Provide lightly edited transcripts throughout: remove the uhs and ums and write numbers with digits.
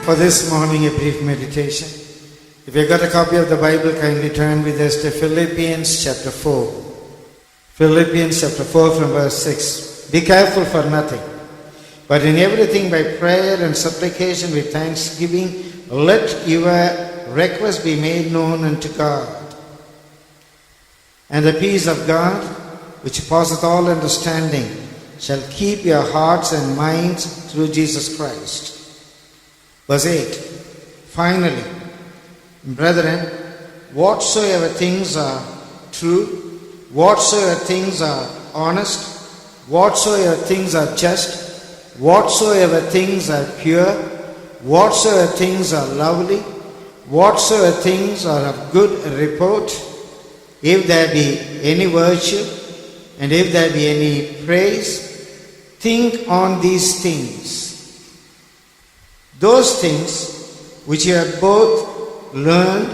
For this morning, a brief meditation. If you got a copy of the Bible, kindly turn with us to Philippians chapter 4. Philippians chapter 4 from verse 6. Be careful for nothing, but in everything by prayer and supplication with thanksgiving, let your requests be made known unto God. And the peace of God, which passeth all understanding, shall keep your hearts and minds through Jesus Christ. Verse 8. Finally, brethren, whatsoever things are true, whatsoever things are honest, whatsoever things are just, whatsoever things are pure, whatsoever things are lovely, whatsoever things are of good report, if there be any virtue, and if there be any praise, think on these things. Those things which you have both learned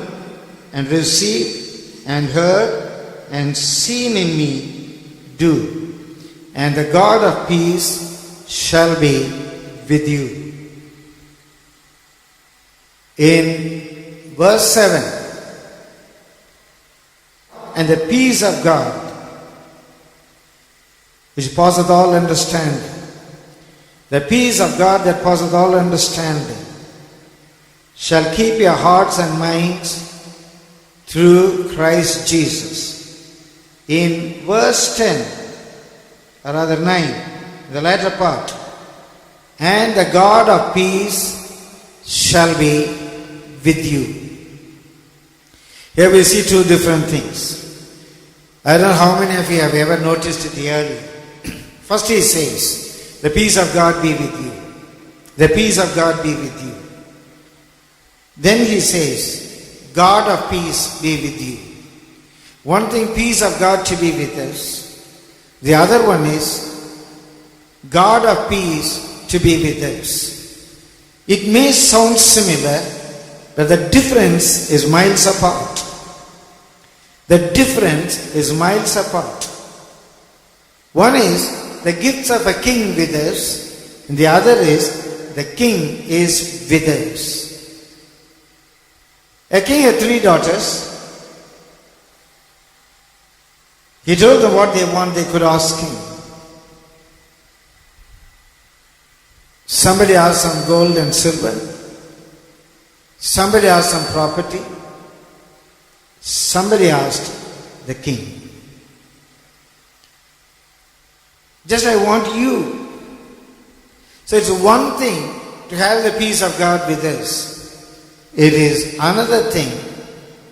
and received and heard and seen in me, do, and the God of peace shall be with you. In verse 7, and the peace of God, which passeth all understanding, the peace of God that passeth all understanding, shall keep your hearts and minds through Christ Jesus. In verse 10, or rather 9, the latter part, and the God of peace shall be with you. Here we see two different things. I don't know how many of you have ever noticed it earlier. First he says, the peace of God be with you. The peace of God be with you. Then he says, God of peace be with you. One thing, peace of God to be with us. The other one is, God of peace to be with us. It may sound similar, but the difference is miles apart. The difference is miles apart. One is the gifts of a king with us, and the other is the king is with us. A king had 3 daughters. He told them what they want, they could ask him. Somebody asked some gold and silver. Somebody asked some property. Somebody asked the king. Just I want you. So it's one thing to have the peace of God with us. It is another thing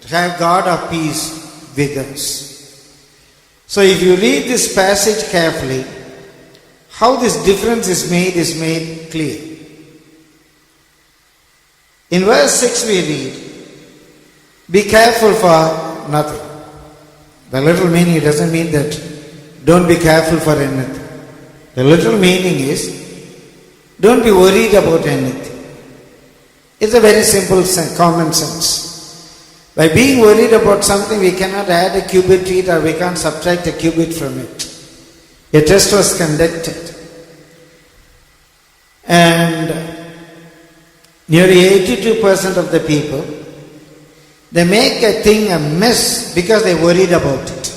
to have God of peace with us. So if you read this passage carefully, how this difference is made clear. In verse 6 we read, be careful for nothing. The literal meaning doesn't mean that don't be careful for anything. The literal meaning is, don't be worried about anything. It's a very simple common sense. By being worried about something, we cannot add a cubit to it or we can't subtract a cubit from it. A test was conducted. And nearly 82% of the people, they make a thing a mess because they're worried about it.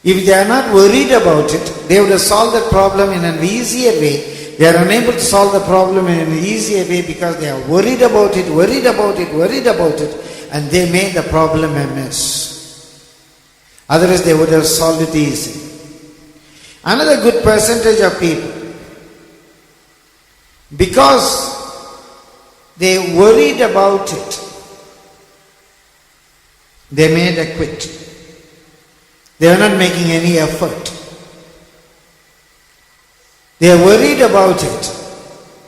If they are not worried about it, they would have solved the problem in an easier way. They are unable to solve the problem in an easier way because they are worried about it, and they made the problem a mess. Otherwise, they would have solved it easy. Another good percentage of people, because they worried about it, they made a quit. They are not making any effort. They are worried about it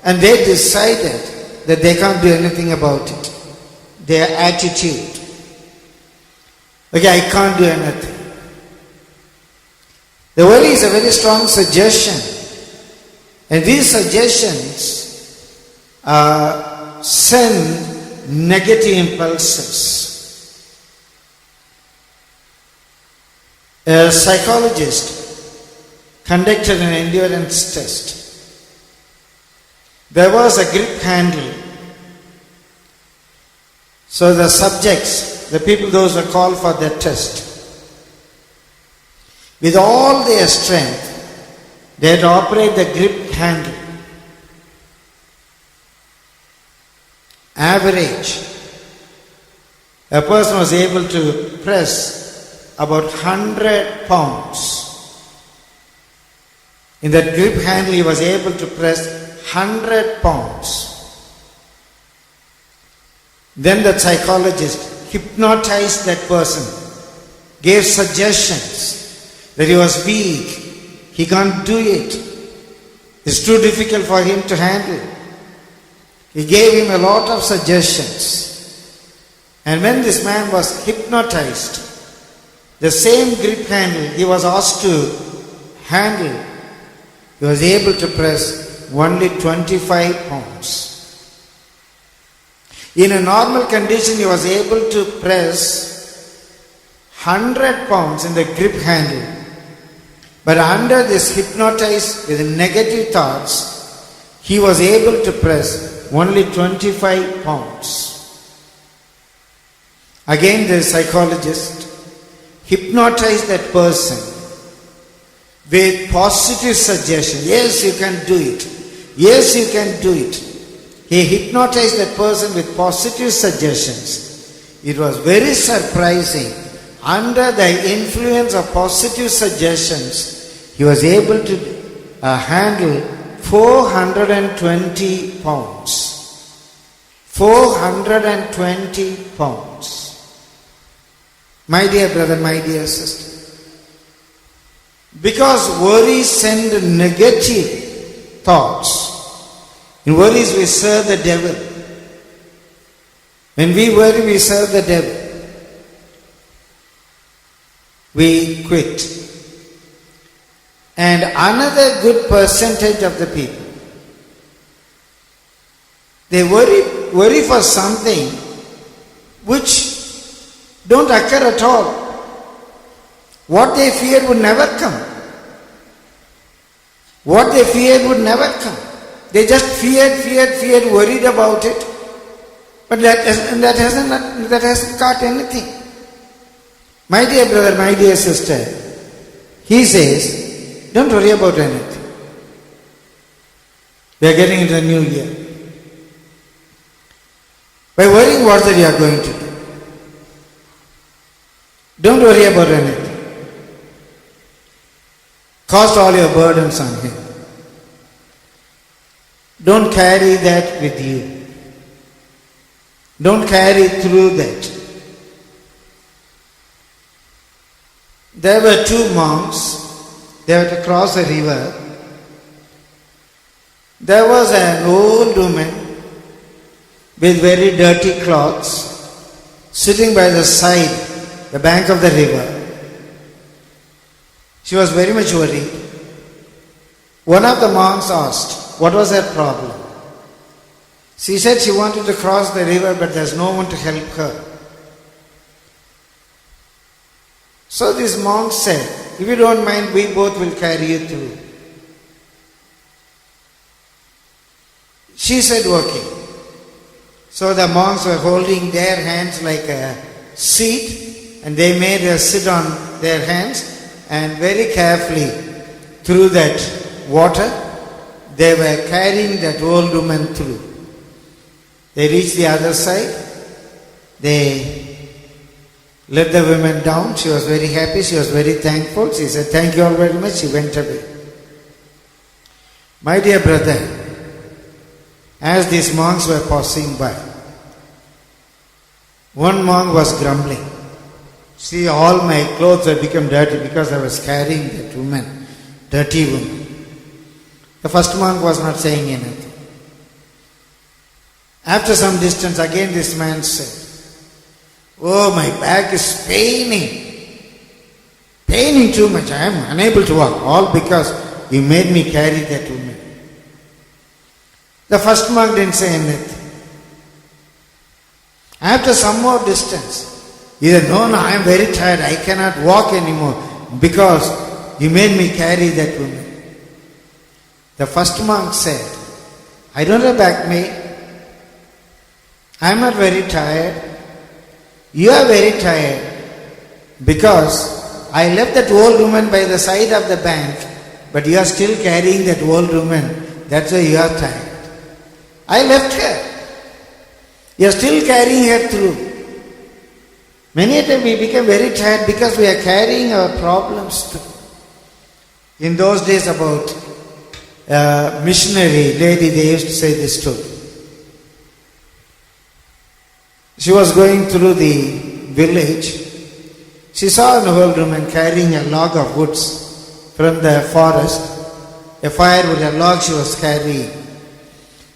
and they decided that they can't do anything about it. Their attitude. Okay, I can't do anything. The worry is a very strong suggestion. And these suggestions send negative impulses. A psychologist conducted an endurance test. There was a grip handle So the subjects, the people, those are called for their test, with all their strength, they had to operate the grip handle. Average, a person was able to press about 100 pounds. In that grip handle, he was able to press 100 pounds. Then the psychologist hypnotized that person, gave suggestions that he was weak, he can't do it, it's too difficult for him to handle. He gave him a lot of suggestions. And when this man was hypnotized, the same grip handle he was asked to handle, he was able to press only 25 pounds. In a normal condition, he was able to press 100 pounds in the grip handle. But under this hypnotized with negative thoughts, he was able to press only 25 pounds. Again, the psychologist hypnotized that person with positive suggestion. Yes, you can do it. Yes, you can do it. He hypnotized that person with positive suggestions. It was very surprising. Under the influence of positive suggestions, he was able to handle 420 pounds. 420 pounds. My dear brother, my dear sister, because worries send negative thoughts. In worries we serve the devil. When we worry, we serve the devil. We quit. And another good percentage of the people, they worry for something which don't occur at all. What they feared would never come. What they feared would never come. They just feared, worried about it. But that hasn't got anything. My dear brother, my dear sister, he says, don't worry about anything. We are getting into a new year. By worrying, what that you are going to do? Don't worry about anything. Cast all your burdens on him. Don't carry that with you. Don't carry through that. There were two monks. They had to cross a river. There was an old woman with very dirty clothes sitting by the side, the bank of the river. She was very much worried. One of the monks asked, what was her problem? She said she wanted to cross the river, but there's no one to help her. So this monk said, if you don't mind, we both will carry you through. She said, okay. So the monks were holding their hands like a seat, and they made her sit on their hands, and very carefully through that water, they were carrying that old woman through. They reached the other side. They let the woman down. She was very happy. She was very thankful. She said, thank you all very much. She went away. My dear brother, as these monks were passing by, one monk was grumbling. See, all my clothes have become dirty because I was carrying that woman, dirty woman. The first monk was not saying anything. After some distance, again this man said, oh, my back is paining too much. I am unable to walk, all because you made me carry that woman. The first monk didn't say anything. After some more distance, he said, no, I am very tired. I cannot walk anymore because you made me carry that woman. The first monk said, I don't have back pain. I am not very tired. You are very tired because I left that old woman by the side of the bank, but you are still carrying that old woman. That's why you are tired. I left her. You are still carrying her through. Many a time we become very tired because we are carrying our problems through. In those days about missionary lady, they used to say this story. She was going through the village. She saw an old woman carrying a log of woods from the forest. A firewood, a log she was carrying.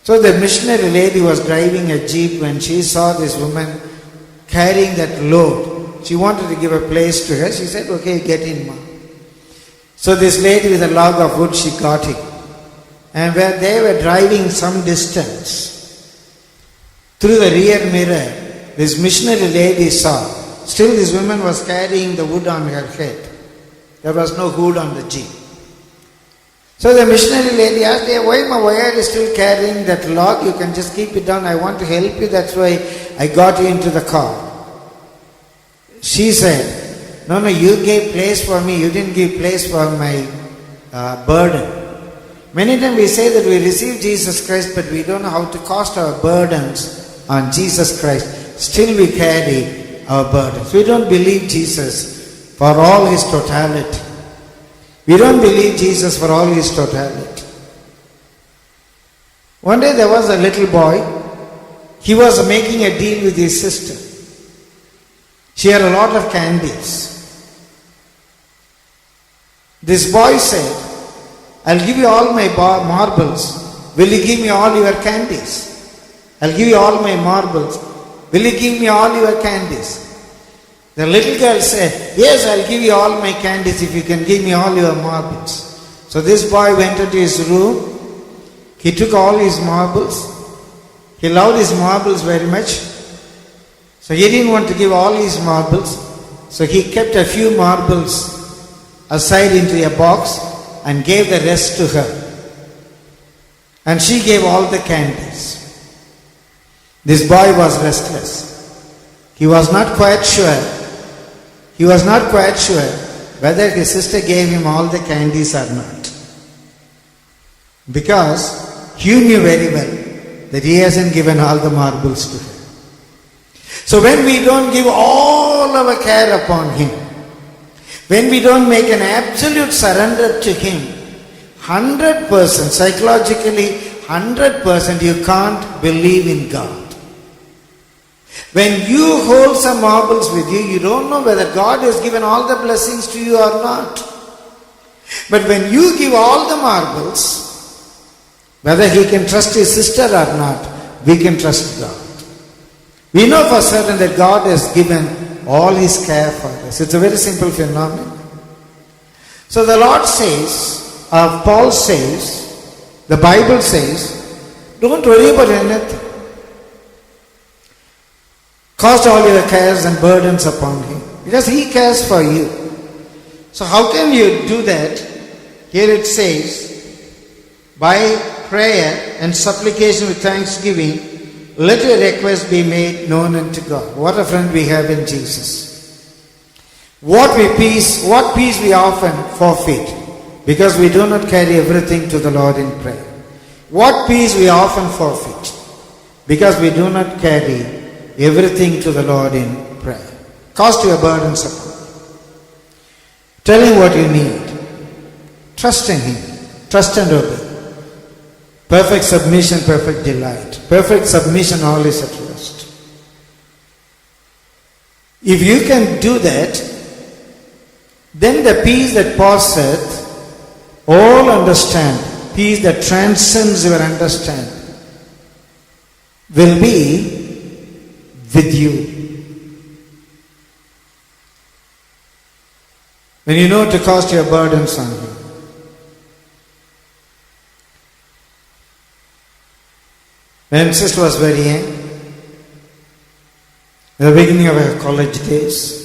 So the missionary lady was driving a jeep when she saw this woman carrying that load. She wanted to give a place to her. She said, okay, get in, ma. So this lady with a log of wood, she got in. And where they were driving some distance, through the rear mirror, this missionary lady saw. Still this woman was carrying the wood on her head. There was no hood on the jeep. So the missionary lady asked, hey, why are you still carrying that log? You can just keep it down. I want to help you. That's why I got you into the car. She said, no, you gave place for me. You didn't give place for my burden. Many times we say that we receive Jesus Christ, but we don't know how to cast our burdens on Jesus Christ. Still we carry our burdens. We don't believe Jesus for all his totality. We don't believe Jesus for all his totality. One day there was a little boy. He was making a deal with his sister. She had a lot of candies. This boy said, I'll give you all my marbles. Will you give me all your candies? I'll give you all my marbles. Will you give me all your candies? The little girl said, yes, I'll give you all my candies if you can give me all your marbles. So this boy went into his room. He took all his marbles. He loved his marbles very much. So he didn't want to give all his marbles. So he kept a few marbles aside into a box and gave the rest to her. And she gave all the candies. This boy was restless. He was not quite sure. He was not quite sure whether his sister gave him all the candies or not. Because he knew very well that he hasn't given all the marbles to her. So when we don't give all our care upon him, when we don't make an absolute surrender to him, 100%, psychologically 100%, you can't believe in God. When you hold some marbles with you, you don't know whether God has given all the blessings to you or not. But when you give all the marbles, whether he can trust his sister or not, we can trust God. We know for certain that God has given all his care for us. It's a very simple phenomenon. So the Lord says, Paul says, the Bible says, don't worry about anything. Cast all your cares and burdens upon him, because he cares for you. So how can you do that? Here it says, by prayer and supplication with thanksgiving, let your request be made known unto God. What a friend we have in Jesus. What peace we often forfeit because we do not carry everything to the Lord in prayer. What peace we often forfeit because we do not carry everything to the Lord in prayer. Cast your burdens upon him. Tell him what you need. Trust in him. Trust and obey. Perfect submission, perfect delight. Perfect submission, all is at rest. If you can do that, then the peace that passeth all understanding, peace that transcends your understanding, will be with you. When you know to cast your burdens on him. When sister was very young, in the beginning of her college days,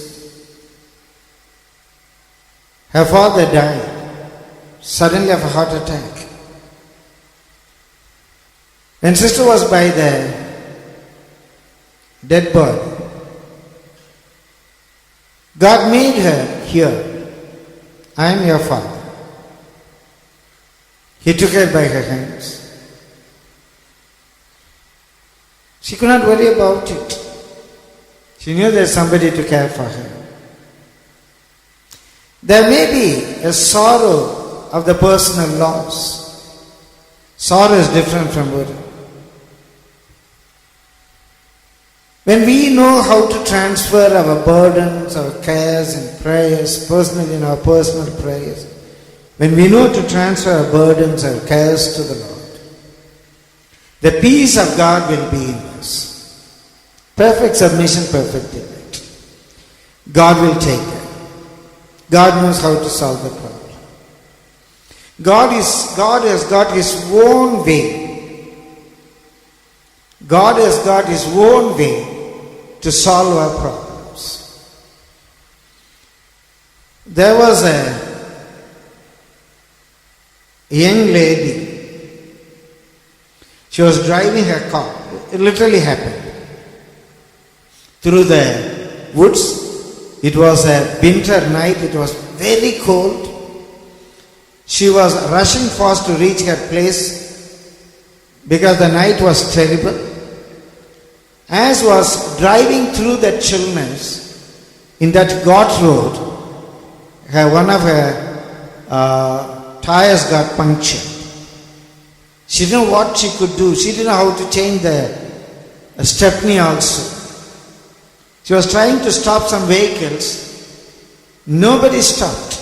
her father died suddenly of a heart attack. When sister was by the dead body, God made her here. I am your father. He took her by her hands. She could not worry about it. She knew there's somebody to care for her. There may be a sorrow of the personal loss. Sorrow is different from worry. When we know how to transfer our burdens, our cares and prayers, personally in our personal prayers, when we know to transfer our burdens, our cares to the Lord, the peace of God will be in us. Perfect submission, perfect delight. God will take care. God knows how to solve the problem. God has got His own way. God has got His own way to solve our problems. There was a young lady. She was driving her car. It literally happened. Through the woods. It was a winter night. It was very cold. She was rushing fast to reach her place because the night was terrible. As was driving through the chillness in that Ghat road, one of her tires got punctured. She didn't know what she could do. She didn't know how to change the stepney also. She was trying to stop some vehicles. Nobody stopped.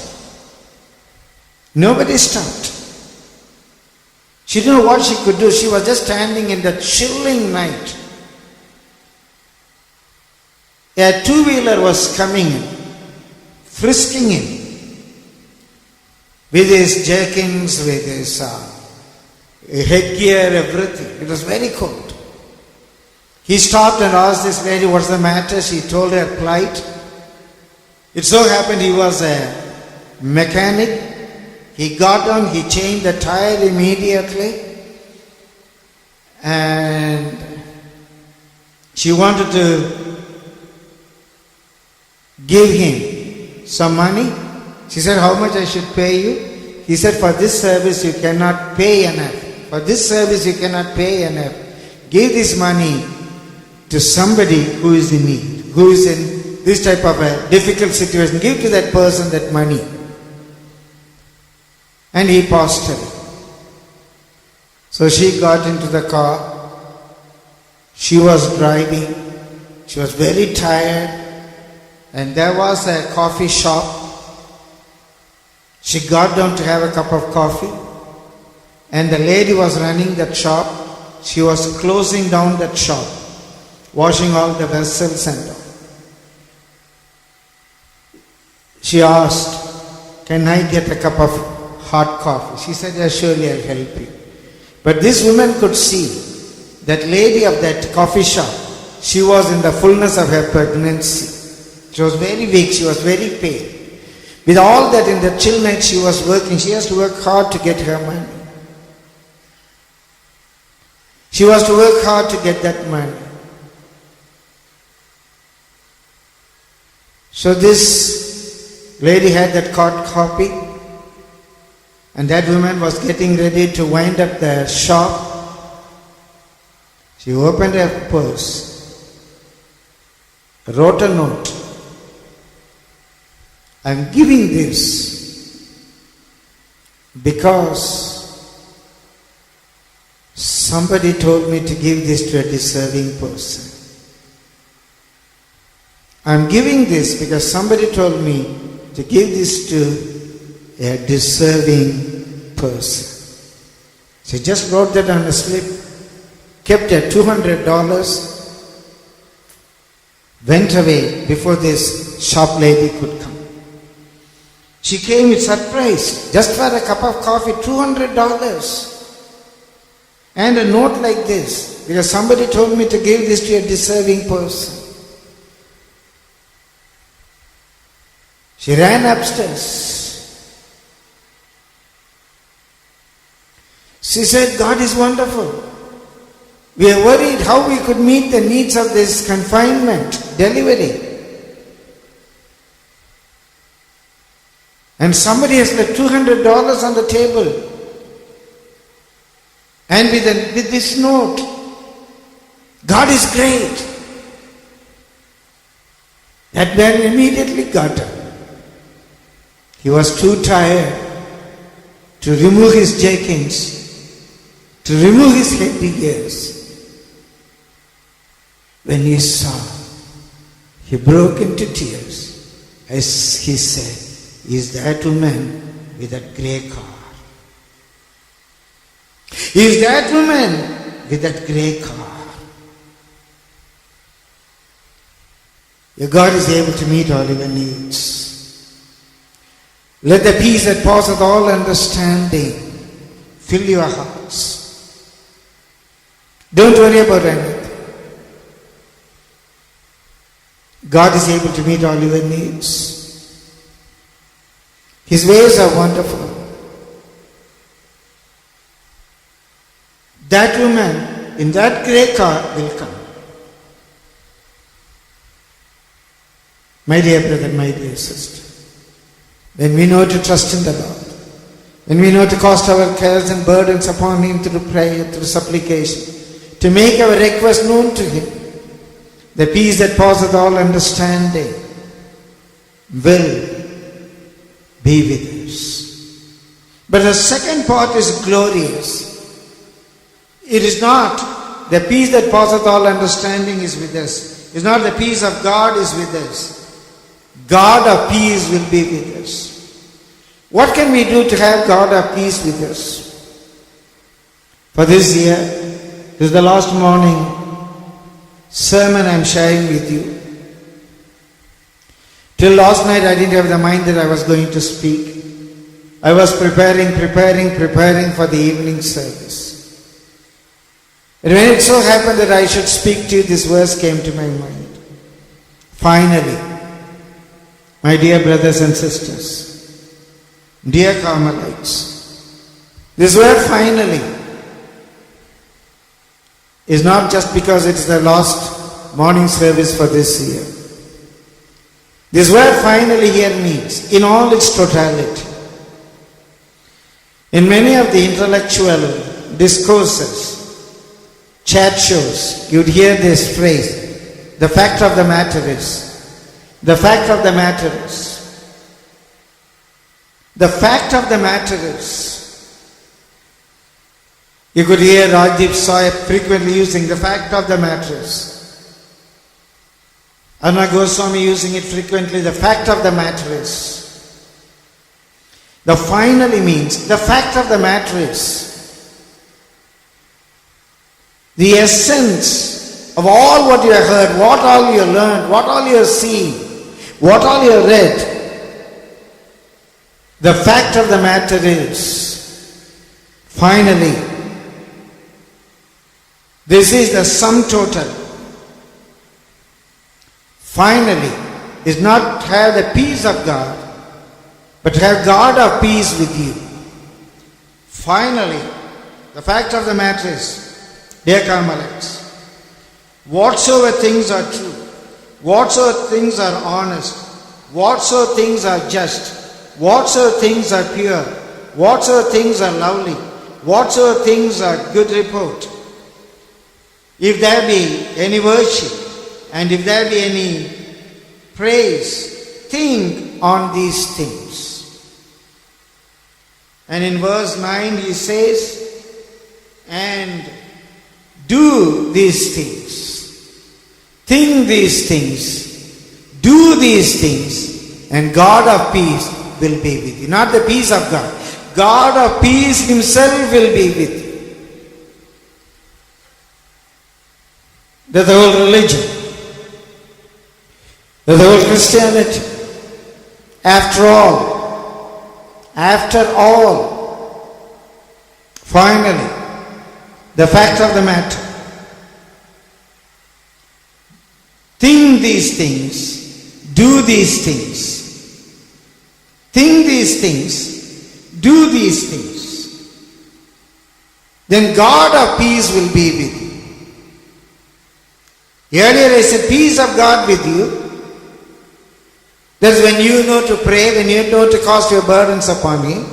Nobody stopped. She didn't know what she could do. She was just standing in the chilling night. A two-wheeler was coming in, frisking in, with his jerkins, with his headgear, everything. It was very cold. He stopped and asked this lady, what's the matter? She told her plight. It so happened he was a mechanic. He got down, he changed the tire immediately. And she wanted to give him some money. She said, how much I should pay you? He said, for this service you cannot pay enough. For this service you cannot pay enough. Give this money to somebody who is in need, who is in this type of a difficult situation. Give to that person that money. And he paused her. So she got into the car. She was driving. She was very tired. And there was a coffee shop. She got down to have a cup of coffee. And the lady was running that shop. She was closing down that shop, washing all the vessels and all. She asked, can I get a cup of hot coffee? She said, yes, surely I'll help you. But this woman could see that lady of that coffee shop. She was in the fullness of her pregnancy. She was very weak. She was very pale. With all that, in the chill night she was working. She has to work hard to get her money. She was to work hard to get that money. So this lady had that hot coffee, and that woman was getting ready to wind up the shop. She opened her purse, wrote a note. I'm giving this because somebody told me to give this to a deserving person. I'm giving this because somebody told me to give this to a deserving person. She just wrote that on a slip, kept it $200, went away before this shop lady could come. She came with surprise, just for a cup of coffee, $200. And a note like this, because somebody told me to give this to a deserving person. She ran upstairs. She said, God is wonderful. We are worried how we could meet the needs of this confinement, delivery. And somebody has left $200 on the table. And with this note, God is great. That man immediately got up. He was too tired to remove his jeggings, to remove his headgears. When he saw, he broke into tears as he said, "Is that woman with that grey car? Is that woman with that grey car?" Your God is able to meet all your needs. Let the peace that passeth all understanding fill your hearts. Don't worry about anything. God is able to meet all your needs. His ways are wonderful. That woman in that grey car will come. My dear brother, my dear sister, when we know to trust in the Lord, when we know to cast our cares and burdens upon Him through prayer, through supplication, to make our request known to Him, the peace that passeth all understanding will be with us. But the second part is glorious. It is not the peace that passeth all understanding is with us. It's not the peace of God is with us. God of peace will be with us. What can we do to have God of peace with us? For this year, this is the last morning sermon I am sharing with you. Till last night I didn't have the mind that I was going to speak. I was preparing for the evening service. And when it so happened that I should speak to you, this verse came to my mind. Finally, my dear brothers and sisters, dear Carmelites, this word finally is not just because it is the last morning service for this year. This word finally here means in all its totality. In many of the intellectual discourses, chat shows, you'd hear this phrase, the fact of the matter is. The fact of the matter is. The fact of the matter is. You could hear Rajiv Sai frequently using the fact of the matter is. Anna Goswami using it frequently, the fact of the matter is. The finally means, the fact of the matter is. The essence of all what you have heard, what all you learned, what all you have seen, what all you have read, the fact of the matter is, finally, this is the sum total. Finally, is not have the peace of God, but have God of peace with you. Finally, the fact of the matter is, dear Carmelites, whatsoever things are true, whatsoever things are honest, whatsoever things are just, whatsoever things are pure, whatsoever things are lovely, whatsoever things are good report, if there be any virtue, and if there be any praise, think on these things. And in verse 9 he says, and do these things. Think these things, do these things, and God of peace will be with you. Not the peace of God. God of peace Himself will be with you. That's the whole religion. That's the whole Christianity. After all, finally, the fact of the matter, think these things, do these things. Think these things, do these things. Then God of peace will be with you. Earlier I said peace of God with you. That's when you know to pray, when you know to cast your burdens upon Him,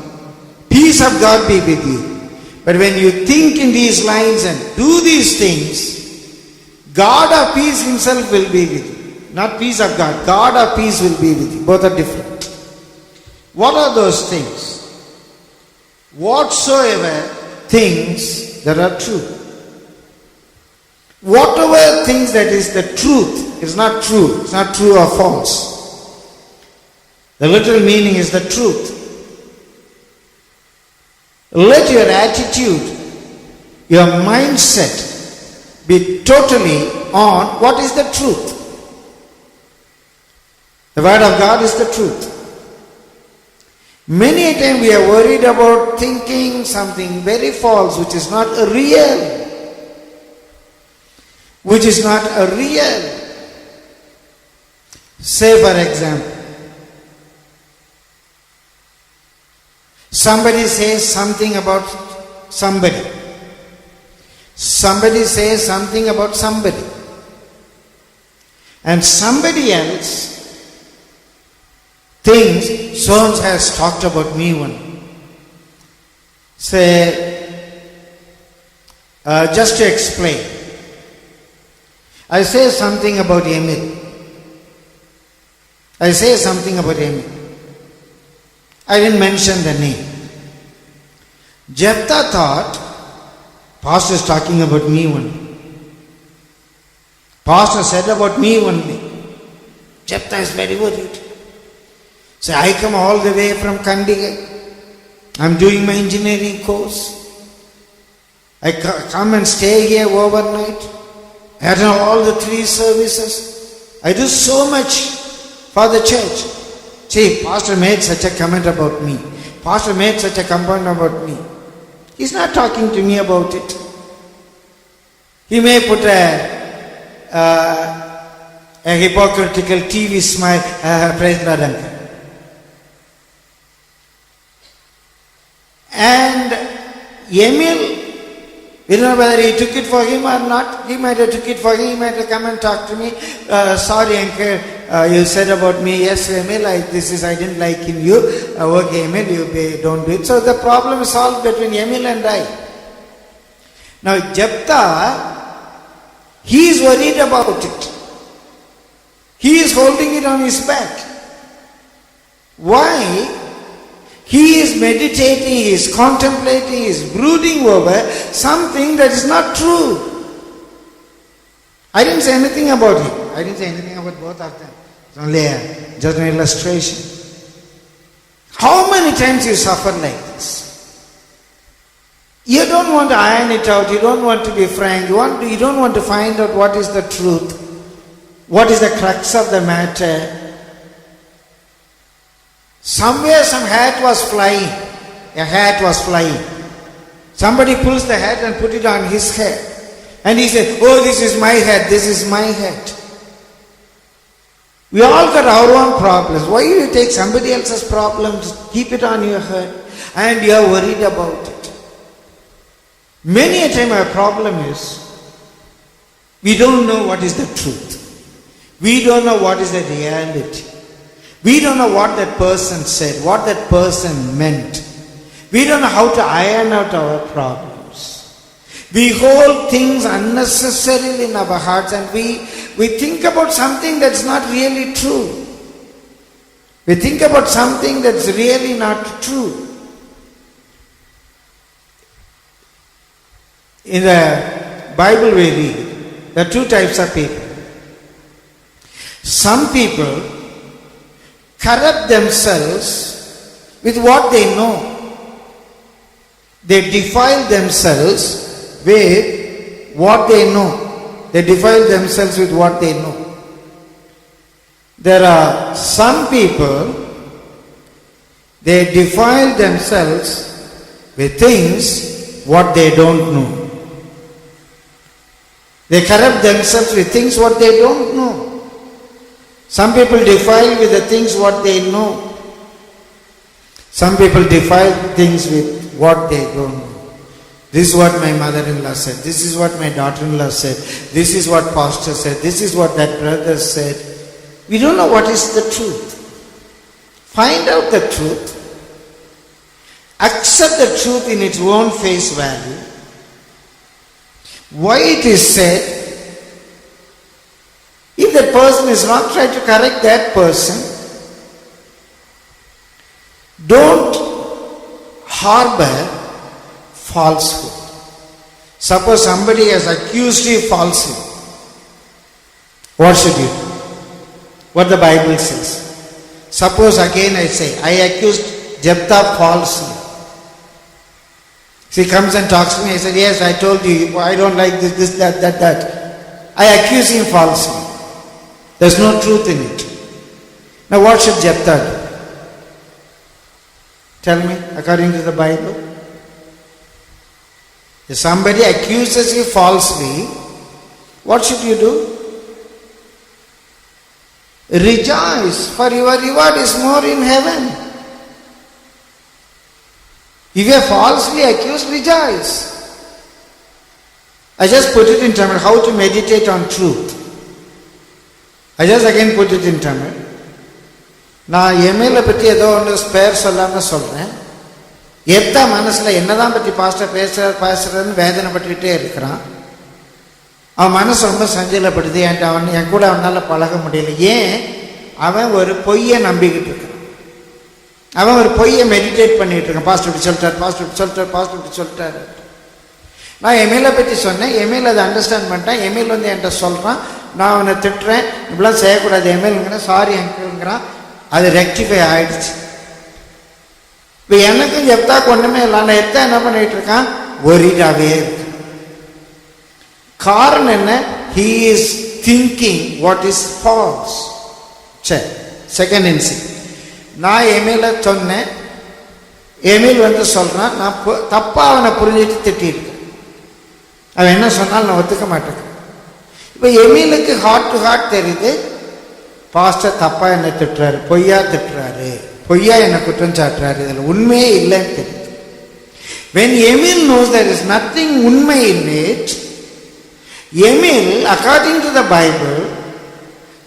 peace of God be with you. But when you think in these lines and do these things, God of peace Himself will be with you. Not peace of God, God of peace will be with you. Both are different. What are those things? Whatsoever things that are true. Whatever things that is the truth is not true. It's not true or false. The literal meaning is the truth. Let your attitude, your mindset be totally on what is the truth. The Word of God is the truth. Many a time we are worried about thinking something very false, which is not a real. Which is not a real. Say for example, somebody says something about somebody. Somebody says something about somebody. And somebody else thinks, so has talked about me one. Say, just to explain. I say something about Emil. I say something about Emil. I didn't mention the name. Jephthah thought, Pastor is talking about me only. Pastor said about me only. Jephthah is very worried. So I come all the way from Kandigai. I'm doing my engineering course. I come and stay here overnight. I attend all the 3 services. I do so much for the church. See, Pastor made such a comment about me. Pastor made such a comment about me. He's not talking to me about it. He may put a hypocritical TV smile, praise the Lord, uncle. And Emil, we don't know whether he took it for him or not. He might have took it for him. He might have come and talked to me. Sorry, uncle, you said about me. Yes, Emil, I didn't like in you. Okay, Emil, you don't do it. So the problem is solved between Emil and I. Now, Jephthah, he is worried about it. He is holding it on his back. Why? He is meditating, he is contemplating, he is brooding over something that is not true. I didn't say anything about him. I didn't say anything about both of them. It's only just an illustration. How many times you suffer like this? You don't want to iron it out. You don't want to be frank. You don't want to find out what is the truth. What is the crux of the matter? Somewhere some hat was flying. A hat was flying. Somebody pulls the hat and put it on his head. And he said, oh, this is my hat, this is my hat. We all got our own problems. Why do you take somebody else's problems, keep it on your head, and you are worried about it? Many a time our problem is, we don't know what is the truth. We don't know what is the reality. We don't know what that person said, what that person meant. We don't know how to iron out our problems. We hold things unnecessarily in our hearts and we think about something that's not really true. We think about something that's really not true. In the Bible we read, there are 2 types of people. Some people corrupt themselves with what they know. They defile themselves with what they know. They defile themselves with what they know. There are some people, they defile themselves with things what they don't know. They corrupt themselves with things what they don't know. Some people defile with the things what they know. Some people defile things with what they don't know. This is what my mother-in-law said. This is what my daughter-in-law said. This is what pastor said. This is what that brother said. We don't know what is the truth. find out the truth, accept the truth in its own face value, why it is said. If that person is wrong, try to correct that person. Don't harbor falsehood. Suppose somebody has accused you falsely. What should you do? What the Bible says. Suppose again I say, I accused Jephthah falsely. She comes and talks to me. I said, yes, I told you, I don't like this, that. I accuse him falsely. There's no truth in it. Now what should Jephthah do? Tell me, according to the Bible. If somebody accuses you falsely, what should you do? Rejoice, for your reward is more in heaven. If you are falsely accused, rejoice. I just put it in Tamil, how to meditate on truth. I just again put it in Tamil. நான் எம்ஏல பற்றி ஏதோ ஒன்று பேர் சொல்லாம சொல்றேன். எத்தா மனசுல என்னதான் பற்றி பாஸ்டர் பேசுறதுன்னு வேதனைப்பட்டுக்கிட்டே இருக்கிறான். அவன் மனசு ரொம்ப சஞ்சலப்படுது. அவன் என் கூட அவனால பழக முடியல. ஏன்? அவன் ஒரு பொய்யை நம்பிக்கிட்டு இருக்கான். அவன் ஒரு பொய்யை மெடிடேட் பண்ணிட்டு இருக்கான். பாஸ்டர் இப்படி சொல்லிட்டார், பாஸ்டர் இப்படி சொல்லிட்டார், பாஸ்டர் இப்படி சொல்லிட்டாரு. நான் எம்ஏல பற்றி சொன்னேன். எம்ஏல அதை அண்டர்ஸ்டாண்ட் பண்ணிட்டேன். எம்ஏல வந்து என்கிட்ட சொல்றான், நான் அவனை திட்டுறேன், இப்படிலாம் செய்யக்கூடாது எம்ஏலுங்கிறேன், சாரி அங்கிள்ங்கிறான். அது ரெக்டிஃபை ஆயிடுச்சு. இப்போ எனக்கும் எப்தாக்கு ஒண்ணுமே இல்லை. ஆனால் எத்தா என்ன பண்ணிட்டு இருக்கான்? ஒரிடாவே இருக்கு. காரணம் என்ன? he is thinking what is false. சரி, செகண்ட் இன்சிடென்ட். நான் எம்ஏல சொன்னேன், எமில் வந்து சொல்றான், நான் தப்பா அவனை புரிஞ்சுட்டு திட்டிருக்கேன். அவன் என்ன சொன்னாலும் நான் ஒத்துக்க மாட்டேன். இப்போ எமிலுக்கு ஹார்ட் டு ஹார்ட் தெரியுது, பாஸ்டர் தப்பா என்ன திட்டுறாரு, பொய்யா திட்டுறாரு, பொய்யா என்ன குற்றம் சாட்டுறாரு, இதில் உண்மையே இல்லைன்னு தெரியுது. when Emil knows there is nothing உண்மை in it, Emil, according to the Bible,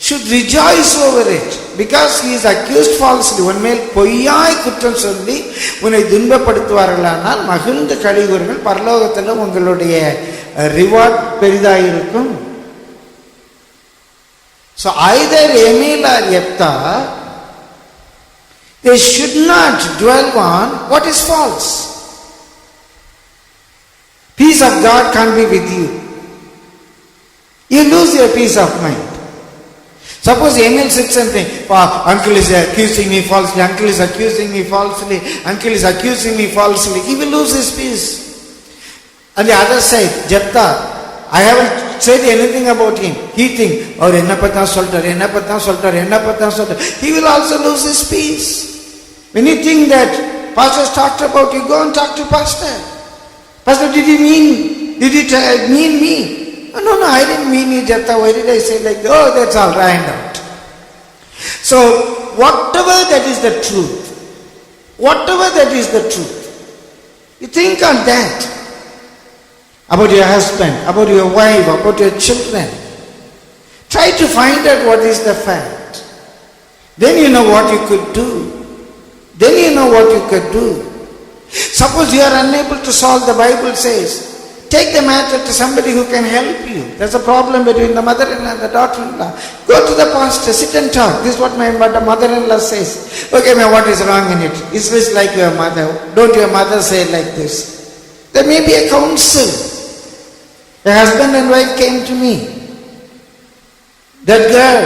should rejoice over it because he is accused falsely. உண்மையில் பொய்யாய் குற்றம் சொல்லி உன்னை துன்பப்படுத்துவார்களானால் மகிழ்ந்து கழிவுகள், பரலோகத்தில் உங்களுடைய reward பெரிதாயிருக்கும். So either Emil or Jephthah, they should not dwell on what is false. Peace of God can't be with you. You lose your peace of mind. Suppose Emil sits and thinks, oh, uncle is accusing me falsely, uncle is accusing me falsely, uncle is accusing me falsely. He will lose his peace. On the other side, Jephthah, I haven't said anything about him. He thinks, oh, enna patha soltar, enna patha soltar, enna patha soltar. He will also lose his peace. When you think that pastor's talked about you, go and talk to pastor. Pastor, did he mean me? No, I didn't mean it, Jephthah. Why did I say like that? Oh, that's all right out. So, whatever that is the truth, you think on that. About your husband, about your wife, about your children. Try to find out what is the fact. Then you know what you could do. Suppose you are unable to solve, the Bible says, take the matter to somebody who can help you. There's a problem between the mother-in-law and the daughter-in-law. Go to the pastor, sit and talk. This is what my mother-in-law says. Okay, man, what is wrong in it? Is this like your mother? Don't your mother say like this? There may be a counsel. A husband and wife came to me. That girl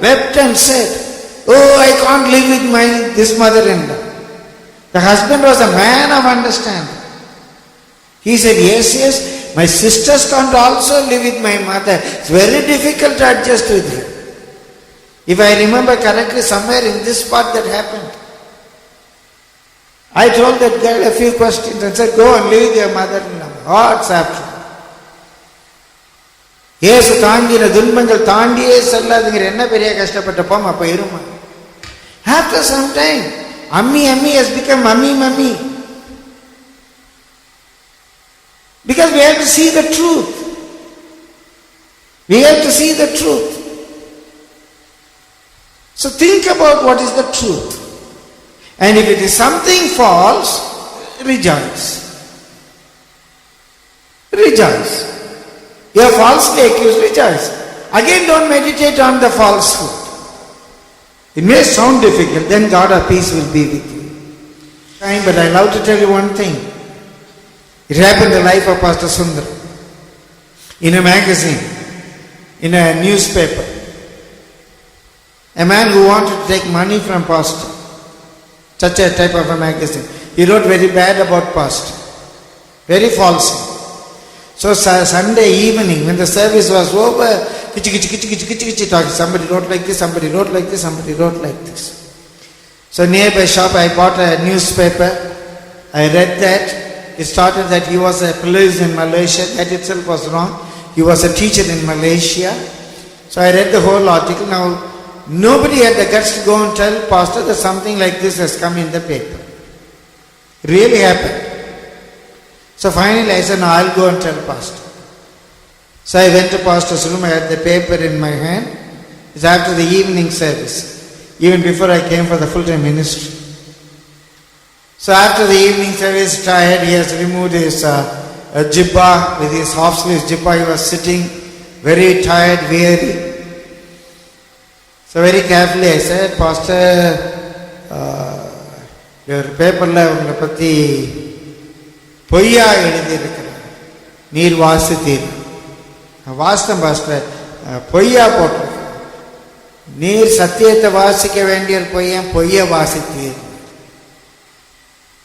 wept and said, oh, I can't live with this mother-in-law. The husband was a man of understanding. He said, yes, my sisters can't also live with my mother. It's very difficult to adjust with her. If I remember correctly, somewhere in this part that happened. I told that girl a few questions and said, go and live with your mother-in-law. What's happening? ஏசு தாங்கின துன்பங்கள் தாண்டியே செல்லாதுங்கிற என்ன பெரிய கஷ்டப்பட்டப்போம் அப்ப இருமா. After some time, Ammi has become Mummy. Because we have to see the truth. So think about what is the truth. And if it is something false, rejoice. Rejoice. You are falsely accused, rejoice. Again, don't meditate on the falsehood. It may sound difficult, then God of peace will be with you. But I love to tell you one thing. It happened in the life of Pastor Sundar. In a magazine, in a newspaper, a man who wanted to take money from pastor, such a type of a magazine, he wrote very bad about pastor, very false. So Sunday evening, when the service was over, talking. Somebody wrote like this, somebody wrote like this, somebody wrote like this. So nearby shop, I bought a newspaper. I read that. It started that he was a police in Malaysia. That itself was wrong. He was a teacher in Malaysia. So I read the whole article. Now, nobody had the guts to go and tell pastor that something like this has come in the paper. It really happened. So finally I said, no, I'll go and tell pastor. So I went to pastor's room. I had the paper in my hand. It's after the evening service, even before I came for the full-time ministry. So after the evening service, tired, he has removed his jibbah, with his half-sleeve jibbah. He was sitting very tired, weary. So very carefully I said, Pastor, your paper la patti பொய்யா எழுதியிருக்கிறார், நீர் வாசித்தீர். Vasantham pastor, பொய்யா போட்டிருக்க. நீர் சத்தியத்தை வாசிக்க வேண்டிய பொய்ய வாசித்தீர்.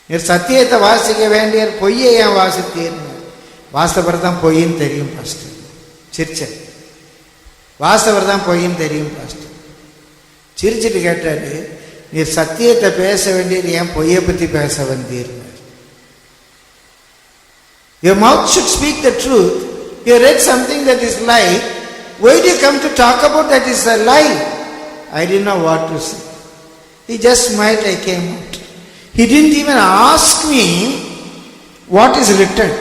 நீர் சத்தியத்தை வாசிக்க வேண்டிய பொய்யை ஏன் வாசித்தீர்? வாஸ்தவர் தான் பொய்ன்னு தெரியும் பாஸ்டர். சிரிச்ச வாஸ்தவர் தான் பொய்ன்னு தெரியும் பாஸ்டர். சிரிச்சிட்டு கேட்டாரு, நீர் சத்தியத்தை பேச வேண்டியது ஏன் பொய்யை பற்றி பேச வந்தீர்? Your mouth should speak the truth. You read something that is lie. Why do you come to talk about that is a lie? I didn't know what to say. He just smiled. I came out. He didn't even ask me what is written.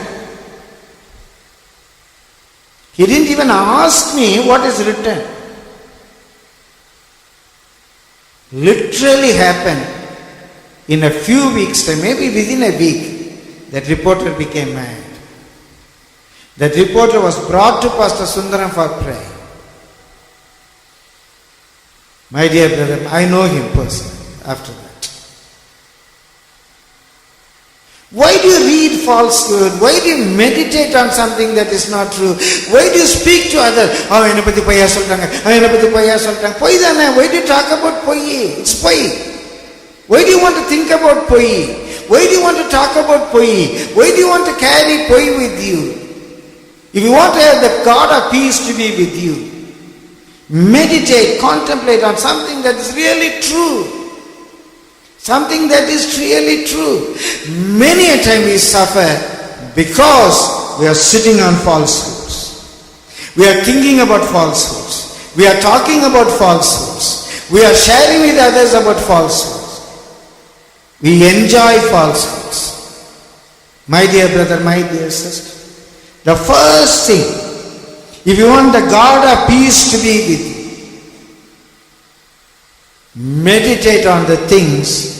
He didn't even ask me what is written. Literally happened in a few weeks time, maybe within a week, that reporter became mad. That reporter was brought to Pastor Sundaram for prayer. My dear brother, I know him personally after that. Why do you read falsehood? Why do you meditate on something that is not true? Why do you speak to others? Oh, enna patti poiya solranga. Enna patti poiya solranga. Poi dana. Why do you talk about poi? It's poi. Why do you want to think about poi? Why do you want to talk about poi? Why do you want to carry poi with you? If you want to have the God of peace to be with you, meditate, contemplate on something that is really true. Something that is really true. Many a time we suffer because we are sitting on falsehoods. We are thinking about falsehoods. We are talking about falsehoods. We are sharing with others about falsehoods. We enjoy falsehoods. My dear brother, my dear sister, the first thing, if you want the God of peace to be with you, meditate on the things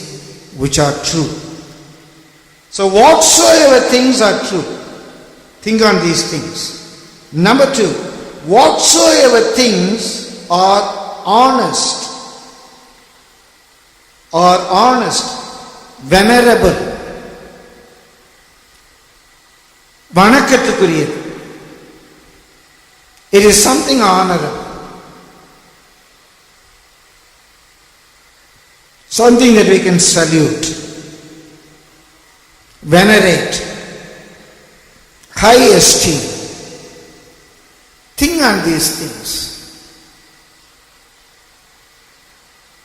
which are true. So whatsoever things are true, think on these things. Number 2, whatsoever things are honest, venerable, வணக்கத்துக்குரியது. It is something honorable. Something that we can salute, venerate, high esteem. Think on these things.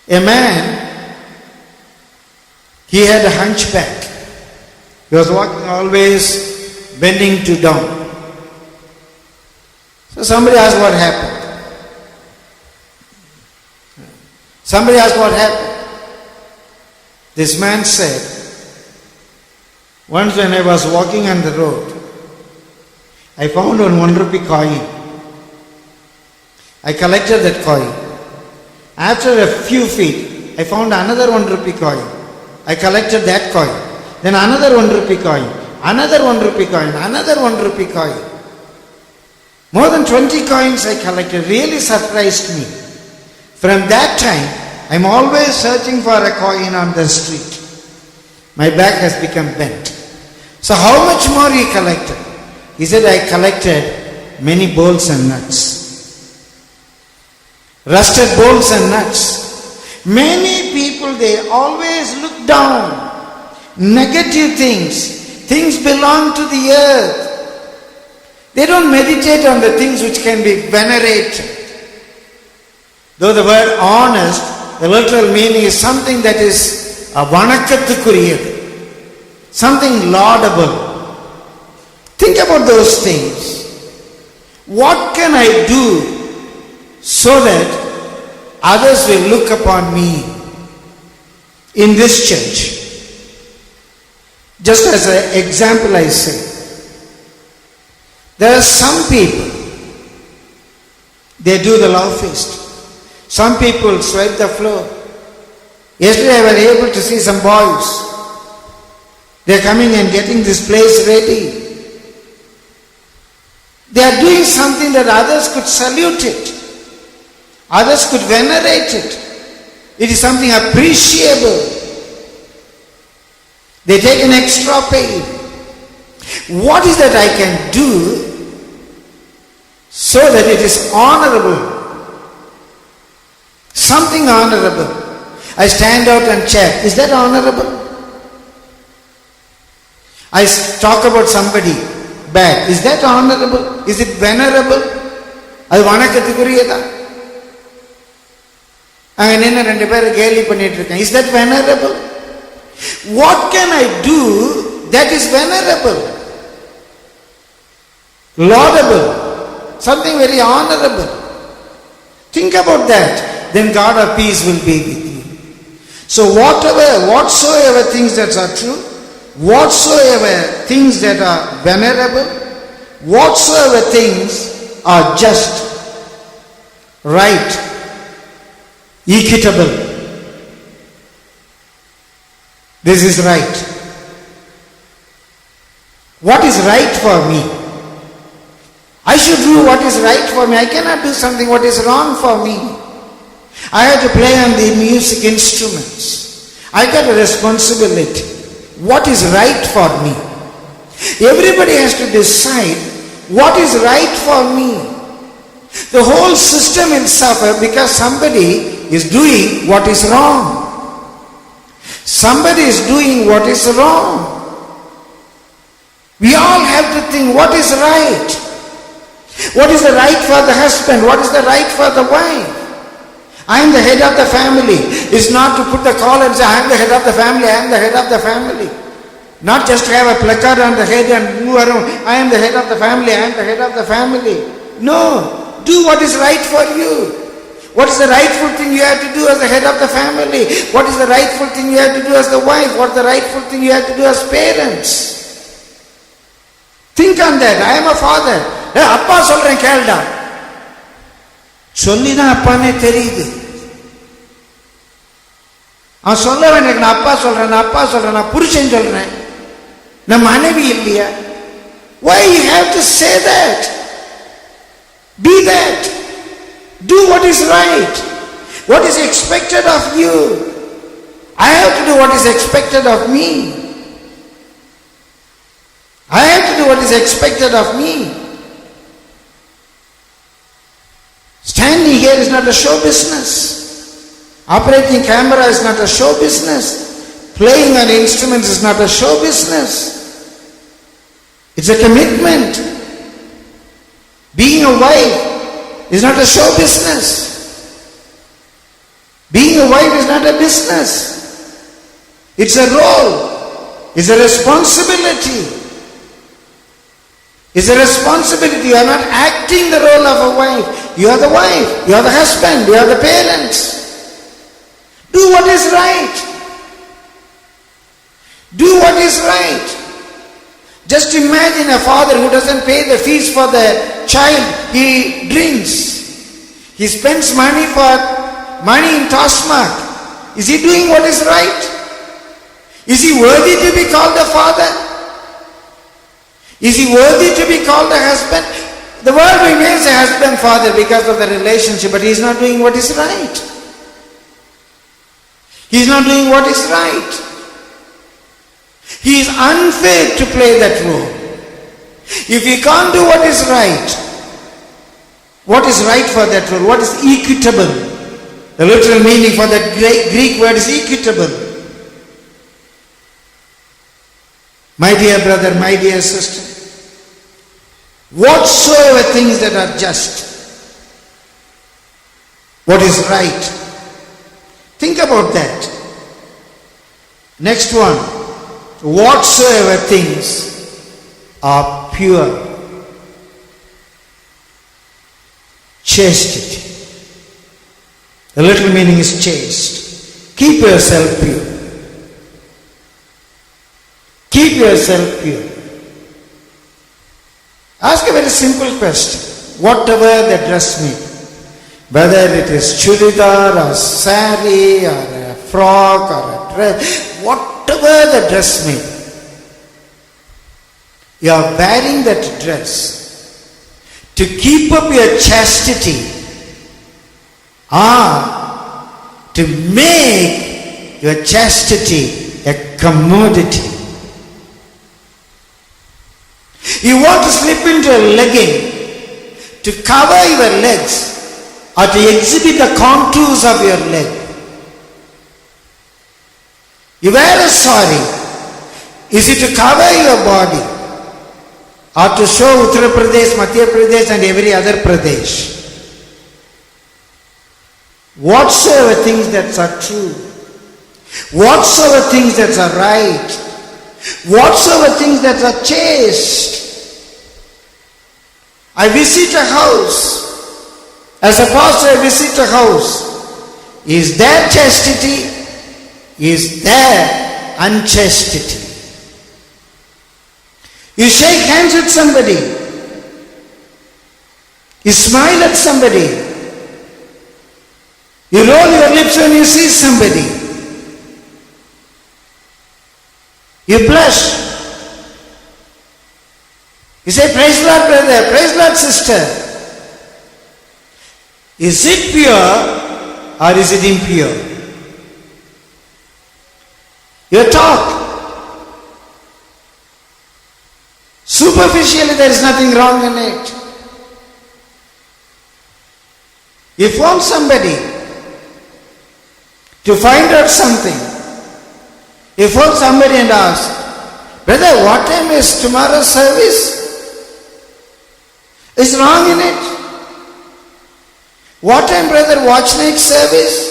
A man, he had a hunchback. He was walking always bending to down. So somebody asked what happened. Somebody asked what happened. This man said, once when I was walking on the road, I found one 1 rupee coin. I collected that coin. After a few feet, I found another 1 rupee coin. I collected that coin. Then another 1 rupee coin. Another 1 rupee coin. Another 1 rupee coin. More than 20 coins I collected. Really surprised me. From that time, I'm always searching for a coin on the street. My back has become bent. So how much more he collected? He said, I collected many bolts and nuts. Rusted bolts and nuts. Many people, they always look down. Negative things. Things belong to the earth. They don't meditate on the things which can be venerated. Though the word honest, the literal meaning is something that is vanakathukuriyadu, something laudable. Think about those things. What can I do so that others will look upon me in this church? Just as an example I say, there are some people, they do the love feast. Some people swipe the floor. Yesterday I was able to see some boys. They are coming and getting this place ready. They are doing something that others could salute it. Others could venerate it. It is something appreciable. They take an extra pay. What is that I can do so that it is honorable? Something honorable. I stand out and check. Is that honorable? I talk about somebody bad. Is that honorable? Is it venerable? அது வணக்கத்துக்குரியதா? அங்க நின்று 2 பேர் கேலி பண்ணிட்டு இருக்கேன். Is that venerable? What can I do that is venerable? Laudable. Something very honorable. Think about that. Then God of peace will be with you. So whatsoever things that are true, whatsoever things that are venerable, whatsoever things are just, right, equitable. This is right. What is right for me? I should do what is right for me. I cannot do something what is wrong for me. I have to play on the music instruments. I got a responsibility. What is right for me? Everybody has to decide what is right for me. The whole system will suffer because somebody is doing what is wrong. Somebody is doing what is wrong. We all have to think what is right. What is the right for the husband? What is the right for the wife? I am the head of the family. It's not to put the collar and say, I am the head of the family, I am the head of the family. Not just to have a placard on the head and move around. I am the head of the family, I am the head of the family. No. Do what is right for you. What is the rightful thing you have to do as the head of the family? What is the rightful thing you have to do as the wife? What is the rightful thing you have to do as parents? Think on that. I am a father. அப்பா சொல்றேன் கேளுடா. சொல்லிதான் அப்பானே தெரியுது. அவன் சொல்ல வேண்டிய நான் அப்பா சொல்றேன், நான் அப்பா சொல்றேன், நான் புருஷன் சொல்றேன், நான் மனைவி இல்லையா? Why you have to say that? Be that. Do what is right. What is expected of you? I have to do what is expected of me. I have to do what is expected of me. Standing here is not a show business. Operating camera is not a show business. Playing on instruments is not a show business. It's a commitment. Being a wife is not a show business. Being a wife is not a business. It's a role. It's a responsibility. It's a responsibility. You are not acting the role of a wife. You are the wife. You are the husband. You are the parents. Do what is right. Do what is right. Just imagine a father who doesn't pay the fees for the child. He drinks. He spends money in Tosmark. Is he doing what is right? Is he worthy to be called a father? Is he worthy to be called a husband? The word remains a husband, father because of the relationship, but he is not doing what is right. He is not doing what is right. He is unfit to play that role. If he can't do what is right for that role? What is equitable? The literal meaning for that Greek word is equitable. My dear brother, my dear sister, whatsoever things that are just, what is right, think about that. Next one, whatsoever things are pure, chastity. The literal meaning is chaste. Keep yourself pure. Keep yourself pure. Ask a very simple question. Whatever the dress may be, whether it is churidar or sari or a frock or a dress, whatever the dress may be, you are wearing that dress to keep up your chastity or to make your chastity a commodity. You want to slip into a legging to cover your legs or to exhibit the contours of your leg. You wear a sari. Is it to cover your body or to show Uttar Pradesh, Madhya Pradesh and every other Pradesh? Whatsoever things that are true, whatsoever things that are right, whatsoever things that are chaste. I visit a house. As a pastor, I visit a house. Is there chastity? Is there unchastity? You shake hands with somebody. You smile at somebody. You roll your lips when you see somebody. You blush. You say, praise Lord brother, praise Lord sister. Is it pure or is it impure? Your talk. Superficially there is nothing wrong in it. You phone somebody to find out something. You phone somebody and ask, brother, what time is tomorrow's service? Is wrong in it? What time, brother, watch night service?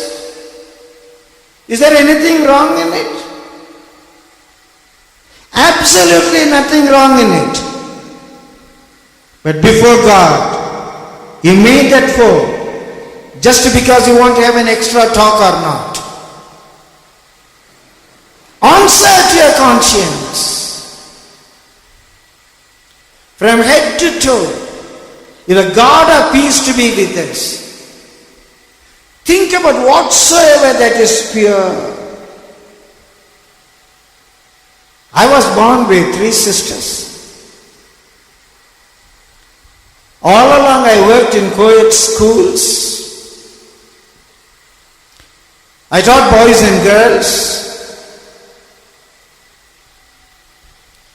Is there anything wrong in it? Absolutely nothing wrong in it. But before God, you made that phone just because you want to have an extra talk or not. Answer to your conscience. From head to toe, the God of peace to be with us. Think about whatsoever that is pure. I was born with 3 sisters. All along I worked in co-ed schools. I taught boys and girls.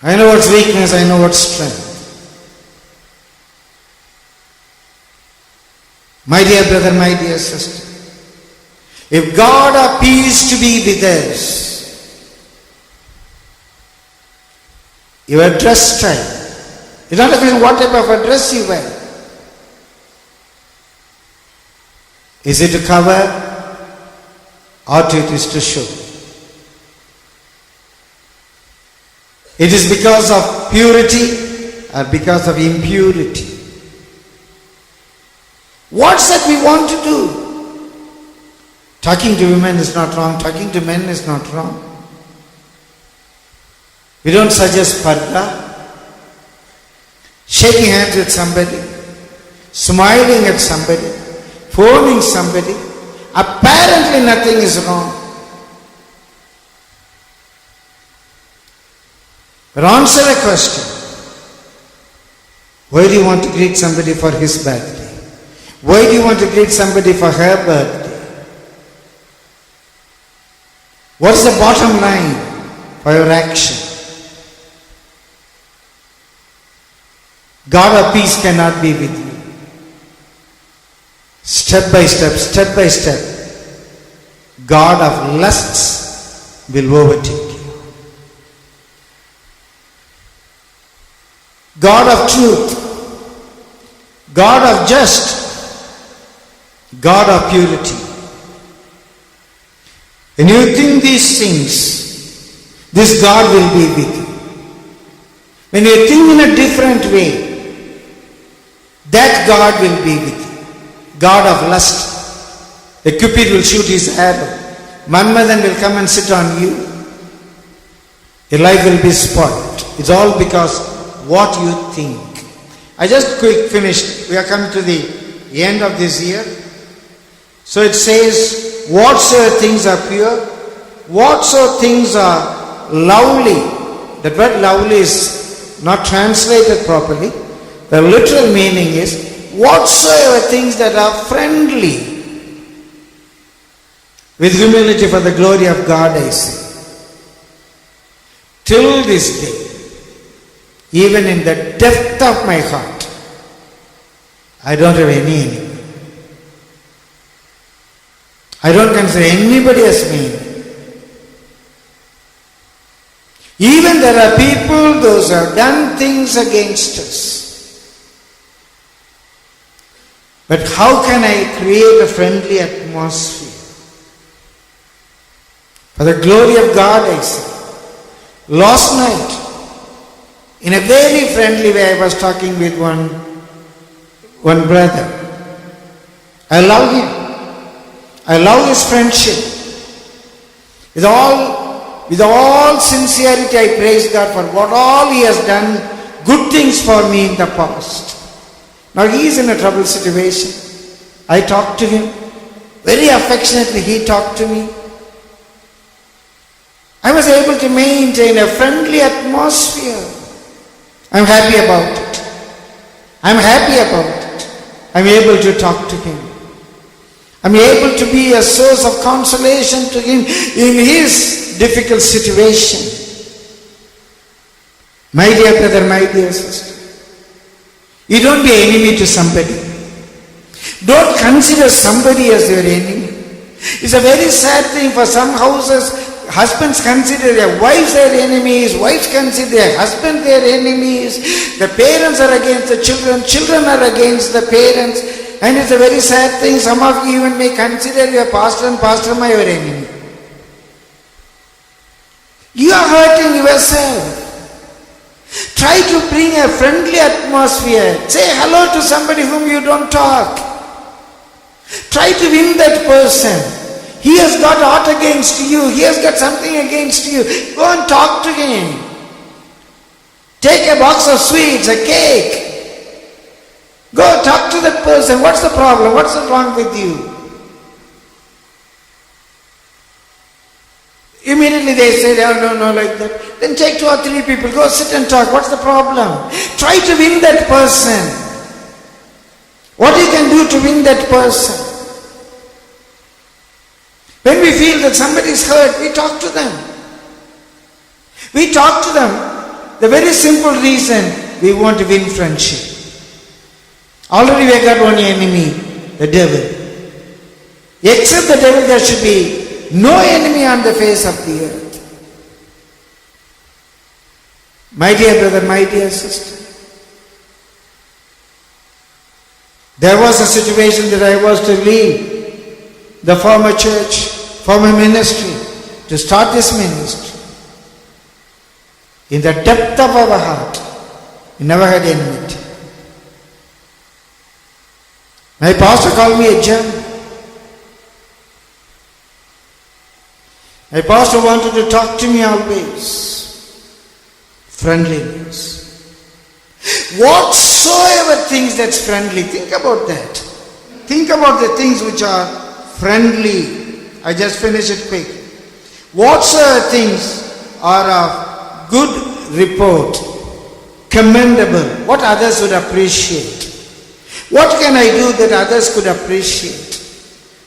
I know what's weakness, I know what's strength. My dear brother, my dear sister, if God are pleased to be with us, your dress style, it's not a question what type of a dress you wear. Is it to cover or it is to show? It is because of purity or because of impurity. What's that we want to do? Talking to women is not wrong. Talking to men is not wrong. We don't suggest parda. Shaking hands with somebody. Smiling at somebody. Phoning somebody. Apparently nothing is wrong. But answer a question. Why do you want to greet somebody for his birthday? Why do you want to greet somebody for her birthday? What's the bottom line for your action? God of peace cannot be with you. Step by step, God of lusts will overtake you. God of truth, God of just, God of purity. When you think these things, this God will be with you. When you think in a different way, that God will be with you. God of lust. The Cupid will shoot his arrow. Manmadan will come and sit on you. Your life will be spoiled. It's all because what you think. I just quick finished. We are coming to the end of this year. So it says, whatsoever things are pure, whatsoever things are lovely. That word lovely is not translated properly. The literal meaning is, whatsoever things that are friendly, with humility for the glory of God, I say. Till this day, even in the depth of my heart, I don't have any enemy. I don't consider anybody as mean. Even there are people, those who have done things against us. But how can I create a friendly atmosphere? For the glory of God, I say. Last night, in a very friendly way, I was talking with one brother. I love him. I love his friendship. With all sincerity, I praise God for what all he has done, good things for me in the past. Now he is in a troubled situation. I talked to him. Very affectionately he talked to me. I was able to maintain a friendly atmosphere. I'm happy about it. I'm happy about it. I'm able to talk to him. I'm able to be a source of consolation to him in his difficult situation. My dear brother, my dear sister, you don't be enemy to somebody. Don't consider somebody as your enemy. It's a very sad thing for some houses. Husbands consider their wives their enemies. Wives consider their husband their enemies. The parents are against the children. Children are against the parents. And it's a very sad thing. Some of you even may consider your pastor and pastor your enemy. You are hurting yourself. Try to bring a friendly atmosphere. Say hello to somebody whom you don't talk. Try to win that person. He has got aught against you. He has got something against you. Go and talk to him. Take a box of sweets, a cake. Go talk to that person. What's the problem? What's wrong with you? Immediately they say, oh, no, like that. Then take 2 or 3 people. Go sit and talk. What's the problem? Try to win that person. What you can do to win that person? When we feel that somebody is hurt, we talk to them. We talk to them. The very simple reason we want to win friendship. Already we have got one enemy, the devil. Except the devil, there should be no enemy on the face of the earth. My dear brother, my dear sister, there was a situation that I was to leave the former church, former ministry, to start this ministry. In the depth of our heart, we never had enmity. My pastor called me a German. My pastor wanted to talk to me always. Friendliness. Whatsoever things that's friendly, think about that. Think about the things which are friendly. I just finish it quick. Whatsoever things are of good report, commendable, what others would appreciate. What can I do that others could appreciate?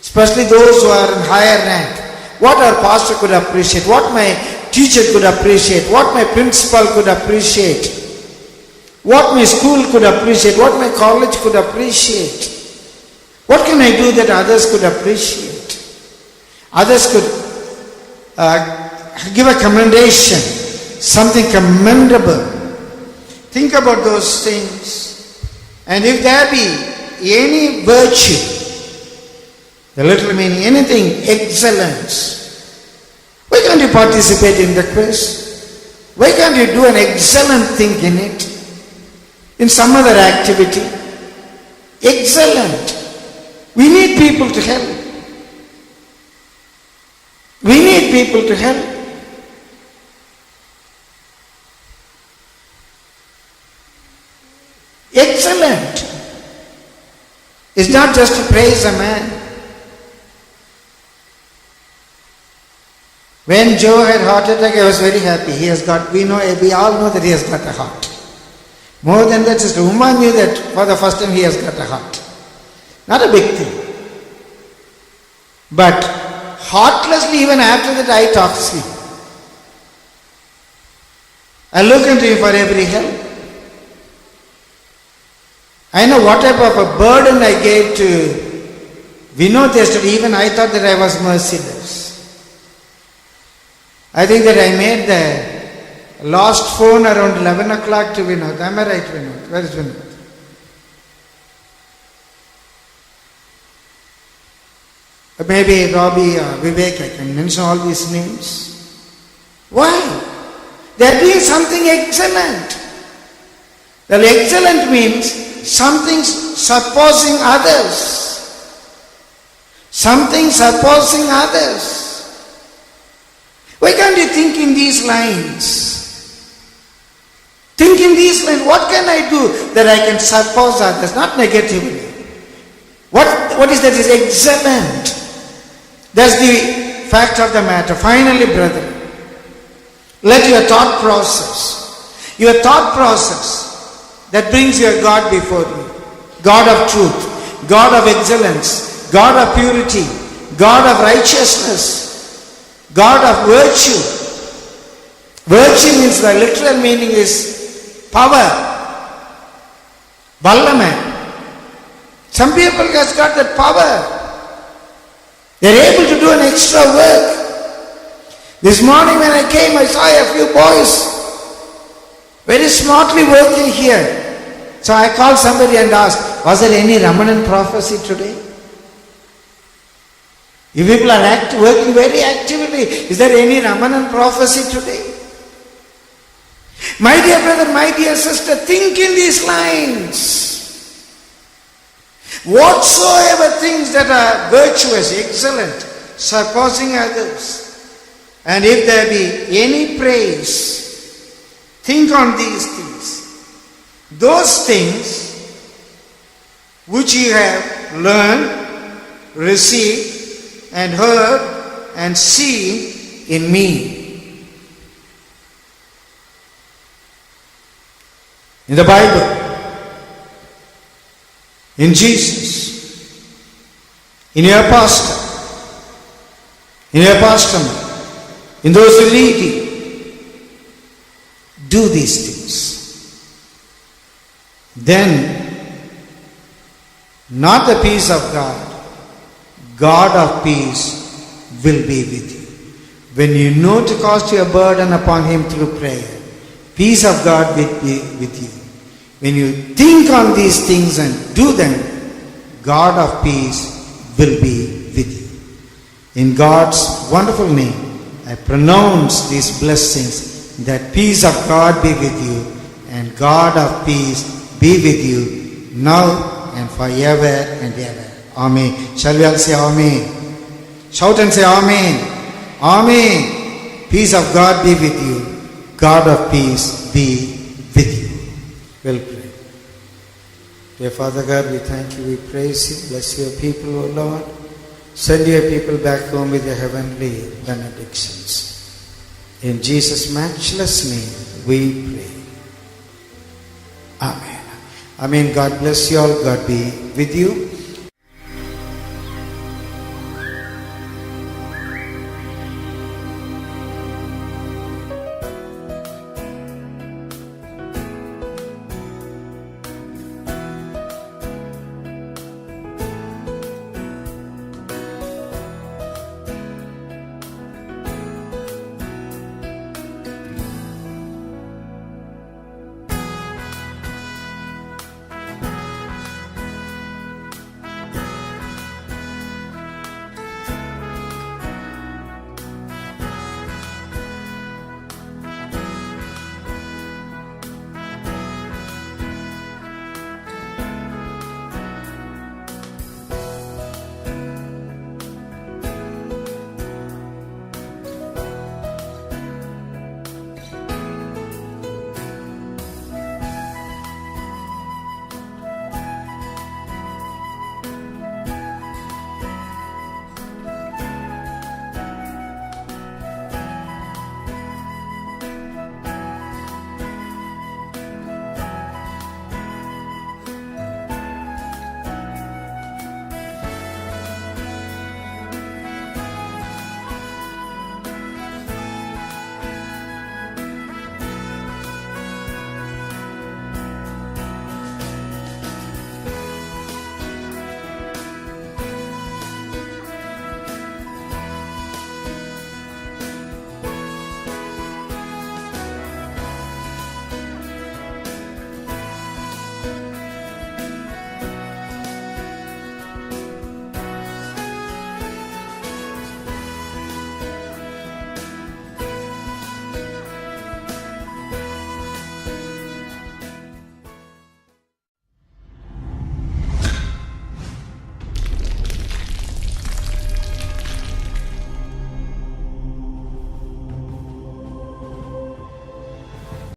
Especially those who are in higher rank. What our pastor could appreciate, what my teacher could appreciate, what my principal could appreciate, what my school could appreciate, what my college could appreciate. What can I do that others could appreciate? Others could give a commendation, something commendable. Think about those things. And if there be any virtue, the literal meaning, anything, excellence, why can't you participate in the quiz? Why can't you do an excellent thing in it? In some other activity? Excellent. We need people to help. We need people to help. Excellent. It's not just to praise a man. When Joe had heart attack, I was very happy. We all know that he has got a heart. More than that, Sister Uma knew that for the first time he has got a heart. Not a big thing. But heartlessly, even after that, I talk to him. I look into him for every help. I know what type of a burden I gave to Vinod yesterday. Even I thought that I was merciless. I think that I made the last phone around 11 o'clock to Vinod. Am I right, Vinod? Where is Vinod? Maybe Robbie or Vivek, I can mention all these names. Why? They are doing something excellent. Well, excellent means something surpassing others. Something surpassing others. Why can't you think in these lines? Think in these lines. What can I do that I can surpass others? Not negatively. What is that is excellent? That's the fact of the matter. Finally, brethren, let your thought process that brings your God before you, God of truth, God of excellence, God of purity, God of righteousness, God of virtue. Virtue means the literal meaning is power. Ballaman. Some people has got that power. They are able to do an extra work. This morning when I came, I saw a few boys very smartly working here. So I called somebody and asked, was there any Ramanan prophecy today? You people are working very actively. Is there any Ramanan prophecy today? My dear brother, my dear sister, think in these lines. Whatsoever things that are virtuous, excellent, surpassing others, and if there be any praise, think on these things. Those things which you have learned, received, and heard, and seen in me. In the Bible, in Jesus, in your pastor, in your pastorman, in those who lead you, do these things. Then, not the peace of God, God of peace will be with you. When you know to cast your burden upon Him through prayer, peace of God will be with you. When you think on these things and do them, God of peace will be with you. In God's wonderful name, I pronounce these blessings, that peace of God be with you, and God of peace be with you, now and forever and ever. Amen. Shall we all say Amen? Shout and say Amen. Amen. Peace of God be with you. God of peace be with you. We'll pray. Dear Father God, we thank you, we praise you, bless your people, O Lord. Send your people back home with your heavenly benedictions. In Jesus' matchless name we pray. Amen. Amen. God bless you all. God be with you.